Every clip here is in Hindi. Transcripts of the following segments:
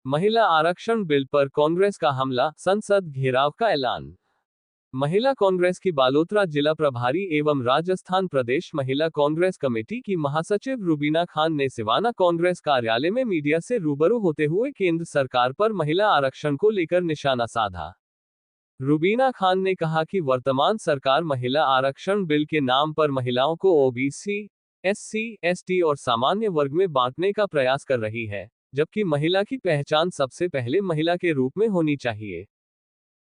महिला आरक्षण बिल पर कांग्रेस का हमला, संसद घेराव का ऐलान। महिला कांग्रेस की बालोतरा जिला प्रभारी एवं राजस्थान प्रदेश महिला कांग्रेस कमेटी की महासचिव रुबीना खान ने सिवाना कांग्रेस कार्यालय में मीडिया से रूबरू होते हुए केंद्र सरकार पर महिला आरक्षण को लेकर निशाना साधा। रुबीना खान ने कहा कि वर्तमान सरकार महिला आरक्षण बिल के नाम पर महिलाओं को ओबीसी, एससी, एसटी और सामान्य वर्ग में बांटने का प्रयास कर रही है, जबकि महिला की पहचान सबसे पहले महिला के रूप में होनी चाहिए।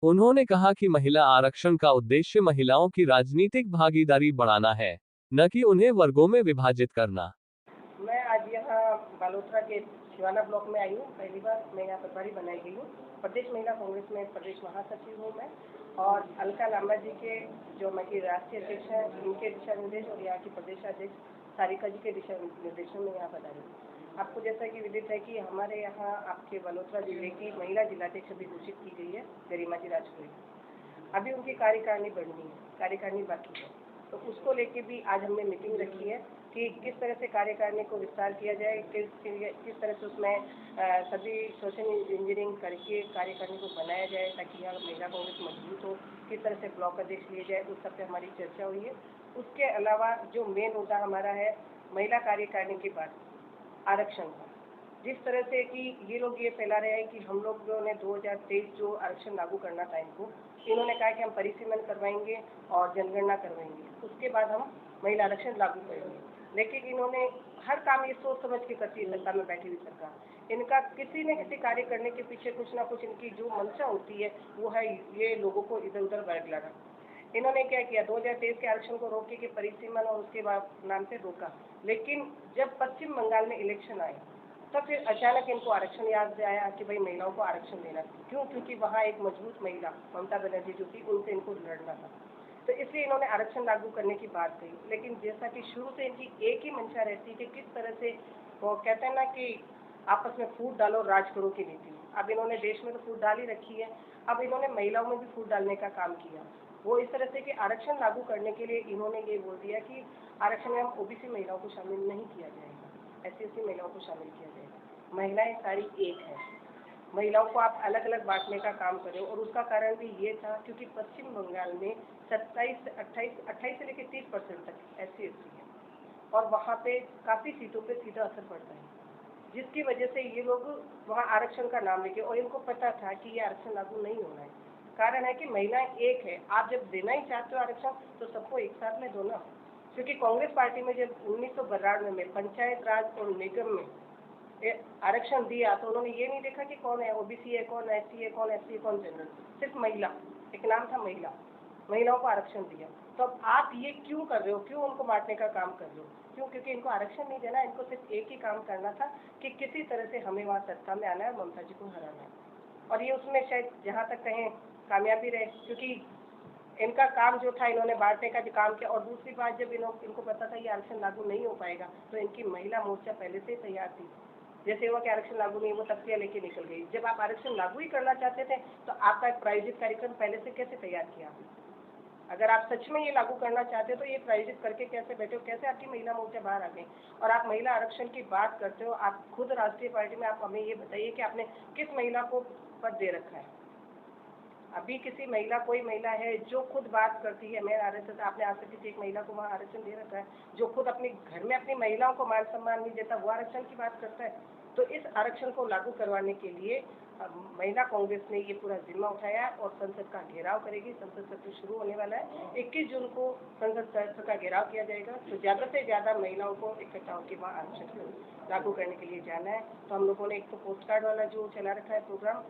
उन्होंने कहा कि महिला आरक्षण का उद्देश्य महिलाओं की राजनीतिक भागीदारी बढ़ाना है, न कि उन्हें वर्गों में विभाजित करना। मैं आज यहाँ बालोतरा के सिवाना ब्लॉक में आई हूँ। पहली बार मैं यहाँ प्रभारी बनाई गई हूँ। प्रदेश महिला कांग्रेस में प्रदेश महासचिव हूँ मैं, और अलका लांबा जी के जो हमारी राष्ट्रीय अध्यक्ष हैं, उनके दिशा निर्देश और यहाँ की प्रदेशाध्यक्ष सारिका जी के दिशा निर्देशों में यहाँ पधारी हूँ। आपको जैसा कि विदित है कि हमारे यहाँ आपके बालोतरा जिले की महिला जिलाध्यक्ष भी घोषित की गई है, गरिमा जी राजपुरी। अभी उनकी कार्यकारिणी बढ़नी है, कार्यकारिणी बाकी है, तो उसको लेके भी आज हमने मीटिंग रखी है कि किस तरह से कार्यकारिणी को विस्तार किया जाए, किस तरह से उसमें सभी सोशल इंजीनियरिंग करके कार्यकारिणी को बनाया जाए ताकि यहाँ महिला कांग्रेस मजबूत हो, किस तरह से ब्लॉक अध्यक्ष लिए जाए, उस सब पे हमारी चर्चा हुई है। उसके अलावा जो मेन मुद्दा हमारा है महिला कार्यकारिणी के बाद आरक्षण का, जिस तरह से कि ये लोग ये फैला रहे हैं कि हम लोगों ने 2023 जो आरक्षण लागू करना था इनको, इन्होंने कहा कि हम परिसीमन करवाएंगे और जनगणना करवाएंगे, उसके बाद हम महिला आरक्षण लागू करेंगे। लेकिन इन्होंने हर काम ये सोच समझ के करती है सत्ता में बैठी हुई सरकार। इनका किसी न किसी कार्य करने के पीछे कुछ ना कुछ इनकी जो मंशा होती है वो है ये लोगों को इधर उधर बरगलाना। इन्होंने क्या किया, 2023 के आरक्षण को रोके के परिसीमन और उसके बाद नाम से रोका, लेकिन जब पश्चिम बंगाल में इलेक्शन आए तब फिर अचानक इनको आरक्षण याद आया कि भाई महिलाओं को आरक्षण देना। क्यों? क्योंकि वहाँ एक मजबूत महिला ममता बनर्जी जो थी, उनसे इनको लड़ना था, तो इसलिए इन्होंने आरक्षण लागू करने की बात कही। लेकिन जैसा कि शुरू से इनकी एक ही मंशा रहती है कि किस तरह से वो कहते हैं ना कि आपस में फूट डालो राज करो की नीति। अब इन्होंने देश में तो फूट डाल ही रखी है, अब इन्होंने महिलाओं में भी फूट डालने का काम किया। वो इस तरह से कि आरक्षण लागू करने के लिए इन्होंने ये बोल दिया कि आरक्षण में हम ओबीसी महिलाओं को शामिल नहीं किया जाएगा, एससी महिलाओं को शामिल किया जाएगा। महिलाएं सारी एक है, महिलाओं को आप अलग अलग बांटने का काम करें। और उसका कारण भी ये था क्योंकि पश्चिम बंगाल में 28 से लेकर 30% तक एससी एसटी है, और वहाँ पे काफ़ी सीटों पे सीधा असर पड़ता है, जिसकी वजह से ये लोग वहाँ आरक्षण का नाम लेके, और इनको पता था कि ये आरक्षण लागू नहीं होना है। कारण है कि महिलाएं एक है, आप जब देना ही चाहते हो आरक्षण तो सबको एक साथ में दो ना। क्योंकि कांग्रेस पार्टी में जब 1992 में पंचायत राज और निगम में आरक्षण दिया तो उन्होंने ये नहीं देखा कि कौन है ओबीसी है, कौन एसटी है, कौन एससी है, कौन जनरल, सिर्फ महिला, एक नाम था महिला, महिलाओं को आरक्षण दिया। तो अब आप ये क्यों कर रहे हो, क्यों उनको बांटने का काम कर रहे हो? क्यों? क्योंकि इनको आरक्षण नहीं देना, इनको सिर्फ एक ही काम करना था कि किसी तरह से हमें वहाँ सत्ता में आना है, ममता जी को हराना है। और ये उसमें शायद जहाँ तक कहें कामयाबी रहे, क्योंकि इनका काम जो था इन्होंने बांटने का जो काम किया। और दूसरी बात, जब इनको पता था ये आरक्षण लागू नहीं हो पाएगा तो इनकी महिला मोर्चा पहले से तैयार थी। जैसे हुआ कि आरक्षण लागू नहीं, वो तख्तियां लेके निकल गई। जब आप आरक्षण लागू ही करना चाहते थे तो आपका एक प्रायोजित कार्यक्रम पहले से कैसे तैयार किया? अगर आप सच में ये लागू करना चाहते हो तो ये प्रायोजित करके कैसे बैठे हो? कैसे आपकी महिला मोर्चा बाहर आ गई? और आप महिला आरक्षण की बात करते हो, आप खुद राष्ट्रीय पार्टी में, आप हमें ये बताइए कि आपने किस महिला को पद दे रखा है? अभी किसी महिला, कोई महिला है जो खुद बात करती है मैं आरक्षण, आपने आज तक किसी एक महिला को वहाँ आरक्षण दे रखा है? जो खुद अपने घर में अपनी महिलाओं को मान सम्मान नहीं देता वो आरक्षण की बात करता है? तो इस आरक्षण को लागू करवाने के लिए महिला कांग्रेस ने ये पूरा जिम्मा उठाया और संसद का घेराव करेगी। संसद सत्र शुरू होने वाला है, 21 जून को संसद सत्र का घेराव किया जाएगा। तो ज़्यादा से ज़्यादा महिलाओं को इकट्ठा होकर वहाँ आरक्षण लागू करने के लिए जाना है। तो हम लोगों ने एक तो पोस्ट कार्ड वाला जो चला रखा है प्रोग्राम,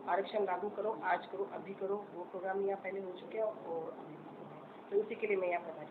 आरक्षण लागू करो, आज करो, अभी करो, वो प्रोग्राम यहाँ पहले हो चुके हैं और अभी तो उसी के लिए मैं यहाँ पता